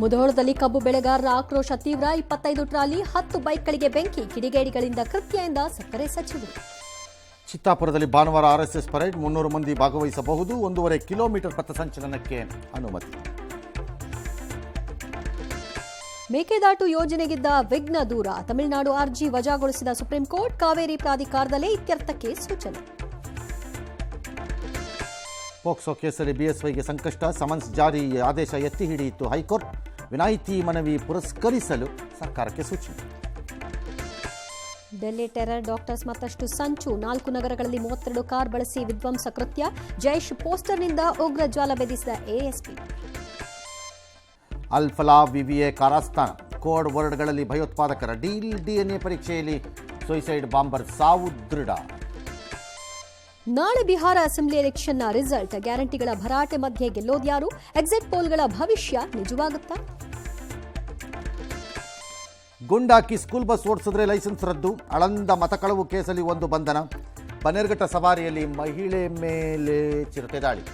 ಮುಧೋಳದಲ್ಲಿ ಕಬ್ಬು ಬೆಳೆಗಾರರ ಆಕ್ರೋಶ ತೀವ್ರ. 25 ಟ್ರಾಲಿ 10 ಬೈಕ್ಗಳಿಗೆ ಬೆಂಕಿ. ಕಿಡಿಗೇಡಿಗಳಿಂದ ಕೃತ್ಯ ಎಂದ ಸಕ್ಕರೆ ಸಚಿವರು. ಚಿತ್ತಾಪುರದಲ್ಲಿ ಭಾನುವಾರ ಆರ್ಎಸ್ಎಸ್ ಪರೇಡ್ 300 ಮಂದಿ ಭಾಗವಹಿಸಬಹುದು. 1.5 ಕಿಲೋಮೀಟರ್ ಪಥಸಂಚಲನಕ್ಕೆ ಅನುಮತಿ. ಮೇಕೆದಾಟು ಯೋಜನೆಗಿದ್ದ ವಿಘ್ನ ದೂರ. ತಮಿಳುನಾಡು ಅರ್ಜಿ ವಜಾಗೊಳಿಸಿದ ಸುಪ್ರೀಂ ಕೋರ್ಟ್. ಕಾವೇರಿ ಪ್ರಾಧಿಕಾರದಲ್ಲೇ ಇತ್ಯರ್ಥಕ್ಕೆ ಸೂಚನೆ. ಪೋಕ್ಸೋ ಕೇಸಲ್ಲಿ ಬಿಎಸ್ವೈಗೆ ಸಂಕಷ್ಟ. ಸಮನ್ಸ್ ಜಾರಿ ಆದೇಶ ಎತ್ತಿ ಹಿಡಿಯಿತು ಹೈಕೋರ್ಟ್. ವಿನಾಯಿತಿ ಮನವಿ ಪುರಸ್ಕರಿಸಲು ಸರ್ಕಾರಕ್ಕೆ ಸೂಚನೆ. ಡೆಲ್ಲಿ ಟೆರರ್ ಡಾಕ್ಟರ್ಸ್ ಮತ್ತಷ್ಟು ಸಂಚು. 4 ನಗರಗಳಲ್ಲಿ 32 ಕಾರ್ ಬಳಸಿ ವಿಧ್ವಂಸ ಕೃತ್ಯ. ಜೈಷ್ ಪೋಸ್ಟರ್ನಿಂದ ಉಗ್ರ ಜಾಲ ಬೆದರಿಸಿದ ಎಎಸ್ಪಿ. ಅಲ್ ಫಲಾ ವಿವಿಎ ಕಾರಾಸ್ಥಾನ. ಕೋಡ್ ವರ್ಡ್ಗಳಲ್ಲಿ ಭಯೋತ್ಪಾದಕರ ಡೀಲ್. ಡಿಎನ್ಎ ಪರೀಕ್ಷೆಯಲ್ಲಿ ಸುಯಿಸೈಡ್ ಬಾಂಬರ್ ಸಾವು ದೃಢ. ನಾಳೆ ಬಿಹಾರ ಅಸೆಂಬ್ಲಿ ಎಲೆಕ್ಷನ್ನ ರಿಸಲ್ಟ್. ಗ್ಯಾರಂಟಿಗಳ ಭರಾಟೆ ಮಧ್ಯೆ ಗೆಲ್ಲೋದ್ಯಾರು? ಎಕ್ಸಿಟ್ ಪೋಲ್ಗಳ ಭವಿಷ್ಯ ನಿಜವಾಗುತ್ತಾ? ಗುಂಡಾಕಿ ಸ್ಕೂಲ್ ಬಸ್ ಓಡಿಸಿದ್ರೆ ಲೈಸೆನ್ಸ್ ರದ್ದು. ಆಳಂದ ಮತಕಳವು ಕೇಸಲ್ಲಿ 1 ಬಂಧನ. ಬನ್ನೇರುಘಟ್ಟ ಸವಾರಿಯಲ್ಲಿ ಮಹಿಳೆ ಮೇಲೆ ಚಿರತೆ ದಾಳಿ.